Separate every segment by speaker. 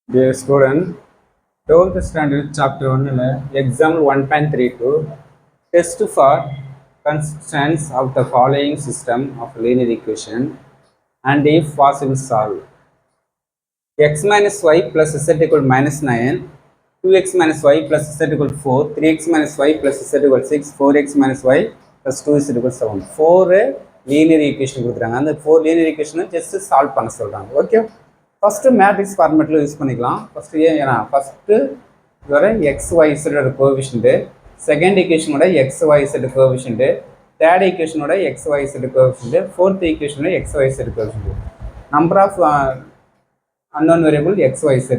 Speaker 1: Dear student, 12th standard chapter 1 example 1.32 test for constants of the following system of linear equation and if possible solve x minus y plus z equal minus 9 2x minus y plus z equal 4 3x minus y plus z equal 6 4x minus y plus 2z equal 7 4 linear equation கொடுத்துறாங்க அந்த 4 linear equation just solve பண்ண சொல்றாங்க okay first matrix ஃபார்மேட்டில் use பண்ணிக்கலாம் first ஏன்னா first வர எக்ஸ்ஒய்சோட coefficient second ஈக்குவேஷனோட எக்ஸ்ஒய்சோட கோஎஃபிஷியன்ட்டு தேர்ட் ஈக்குவேஷனோட எக்ஸ்ஒய்சோட கோஎஃபிஷியன்ட்டு ஃபோர்த் ஈக்குவேஷனோட எக்ஸ்ஒய்சோட coefficient number of unknown variable xyz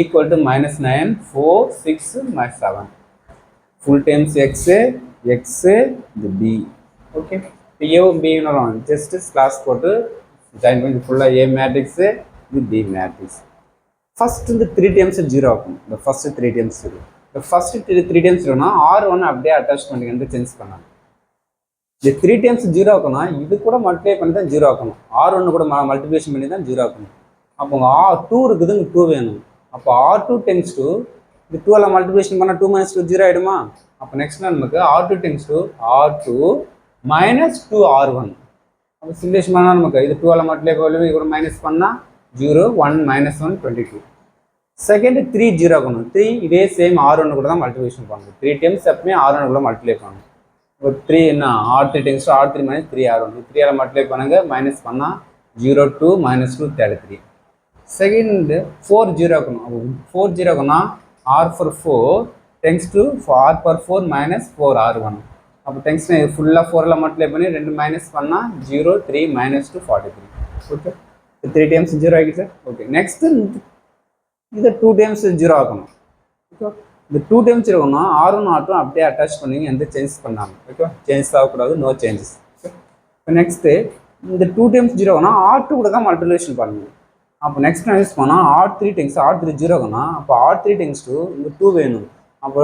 Speaker 1: equal to -9 4 6 7 full terms x the b okay a b வரும் just class போட்டு ஜாயின் பண்ணி ஃபுல்லா a matrix with b matrix first இந்த 3 times 0 ஆகும் the first 3 times 0 the first 3 times 0 னா r1 அப்படியே attach பண்ணி வந்து சேஞ்ச் பண்ணலாம் இந்த 3 times 0 ஆகும்னா இது கூட மல்டிப்ளை பண்ணி தான் 0 ஆகணும் r1 கூட மல்டிப்ளிகேஷன் பண்ணி தான் 0 ஆகணும் அப்போ R2 இருக்குது 2 வேணும் அப்போ R2 tends to இது 2 மல்டிப்ளிகேஷன் பண்ணால் 2 - 2 0 ஆகிடுமா அப்போ நெக்ஸ்ட் நமக்கு R2 tends to R2 - 2R1 அப்போ சிமுலேஷன் பண்ணால் நமக்கு இது 2 மல்டிப்ளை பண்ணி கூட மைனஸ் பண்ணால் 0 1 - 1 22 செகண்ட் 3 0 ஆகணும் 3 இதே சேம் R1 கூட தான் மல்டிப்ளிகேஷன் பண்ணணும் 3 டைம்ஸ் எப்பவுமே R1 கூட மல்டிப்ளை பண்ணணும் இப்போ 3 என்ன R3 tends to R3 - 3R1 3 multiply பண்ணுங்க மைனஸ் பண்ணால் 0 2 - 2 33 செகண்ட் 4 0 ஆகணும் அப்போ 4 0 ஆகும்னா R for 4 tends to R for 4 - 4R1 அப்போ டெங்ஸ் ஃபுல்லாக 4 மல்டிப்ளை பண்ணி 2 மைனஸ் பண்ணால் 0 3 - 2 43 ஓகே 3 டைம்ஸ் 0 ஆகிடுச்சு ஓகே நெக்ஸ்ட்டு இதை 2 டைம்ஸ் 0 ஆகணும் ஓகே இந்த 2 டைம்ஸ் 0 ஆகணும்னா R1 R2 அப்படியே அட்டாச் பண்ணி எந்த சேஞ்சஸ் பண்ணாங்க ஓகே சேஞ்சஸ் ஆகக்கூடாது நோ சேஞ்சஸ் இப்போ நெக்ஸ்ட்டு இந்த 2 டைம்ஸ் 0 ஆகுனா R2 கூட தான் மல்டிப்ளிகேஷன் பண்ணணும் அப்போ நெக்ஸ்ட் நான் யூஸ் பண்ணால் R3 டைம்ஸ் R3 0 ஆகுனா அப்போ R3 டைம்ஸ் 2 இந்த 2 வேணும் அப்போ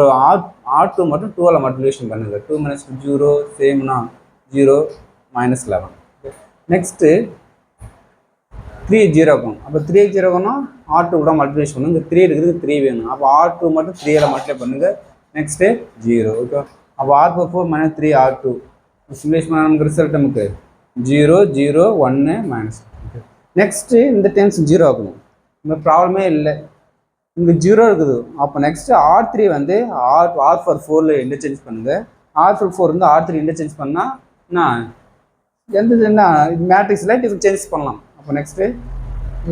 Speaker 1: R2 மட்டும் 2 மல்டிப்ளிகேஷன் பண்ணுங்க 2 - 2 0 சேம்னா 0 - 11 நெக்ஸ்ட்டு 3 0 ஆகும் அப்போ 3 0 ஆகும்னா R2 கூட மல்டிப்ளிகேஷன் பண்ணுங்க இந்த 3 இருக்குது 3 வேணும் அப்போ R2 மட்டும் 3 மல்டிப்ளை பண்ணுங்க நெக்ஸ்ட்டு 0 ஓகே அப்போ R for 4 - 3 R2 சிமுலேஷன் பண்ண நமக்கு ரிசல்ட் நமக்கு 0 0 1 - நெக்ஸ்ட்டு இந்த டைம்ஸ் 0 ஆகணும் இந்த ப்ராப்ளமே இல்லை இங்கே 0 இருக்குது அப்போ நெக்ஸ்ட்டு R3 வந்து R for 4 இன்டர்சேஞ்ச் பண்ணுங்க R for 4 வந்து R3 இன்டர்சேஞ்ச் பண்ணால் நான் என்ன மேட்ரிக்ஸில் இது சேஞ்ச் பண்ணலாம் அப்போ நெக்ஸ்ட்டு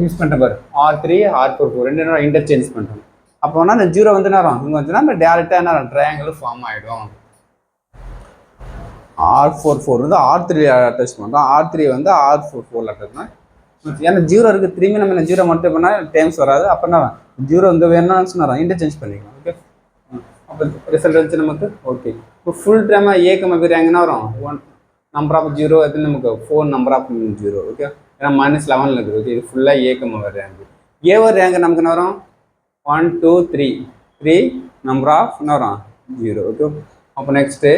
Speaker 1: யூஸ் பண்ணுற பாரு R3 R for 4 ரெண்டு நேரம் இன்டர்சேஞ்ச் பண்ணுறோம் அப்போனா இந்த 0 வந்து நேரம் இங்கே வந்துன்னா நம்ம டேரெக்டாக என்ன ட்ரையாங்கிள் ஃபார்ம் ஆகிடும் R44 வந்து R3 அட்டாச் பண்ணுறோம் R3 வந்து R44 அட்டாச் பண்ணால் ஏன்னா 0 இருக்குது திரும்பி நம்ம 0 மட்டும் பண்ணால் டைம்ஸ் வராது அப்போ என்ன 0 இந்த வேணும்னு சொன்னாரோ இன்டர்சேஞ்ச் பண்ணிக்கலாம் ஓகே அப்போ ரிசல்ட் வந்துச்சு நமக்கு ஓகே இப்போ ஃபுல் டைமாக ஏ ரேங்க்னா வரும் 1 நம்பர் ஆஃப் 0 அது நமக்கு 4 நம்பர் ஆஃப் 0 ஓகே ஏன்னா -11 இருக்குது ஓகே இது ஃபுல்லாக ஏ ரேங்க் ஏ ரேங்க் நமக்கு என்ன வரும் 1 2 3 நம்பர் ஆஃப் என்ன வரும் 0 ஓகே அப்போ நெக்ஸ்ட்டு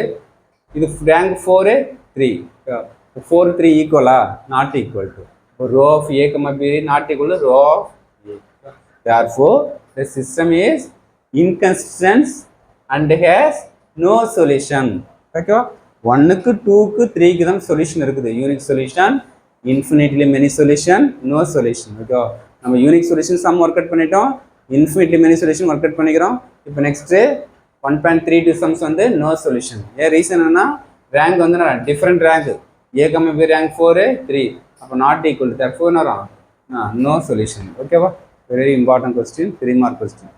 Speaker 1: இது ரேங்க் 4 3 4 3 ஈக்குவலா not equal to row of a comma b not equal to row of a. Therefore, the system is inconsistent and has no solution. Okay? 1க்கு 2க்கு 3க்கு தான் சொல்யூஷன் இருக்குது unique solution infinitely many solution no solution okay நம்ம unique solution sum work out பண்ணிட்டோம் infinitely many solution work out பண்ணிக்கிறோம் இப்போ next 1.32 sums வந்து no solution ஏன் ரீசன் என்னன்னா ரேங்க் வந்து different rank a comma b rank 4 3 அப்போ not equal therefore no solution okay very important question 3 mark question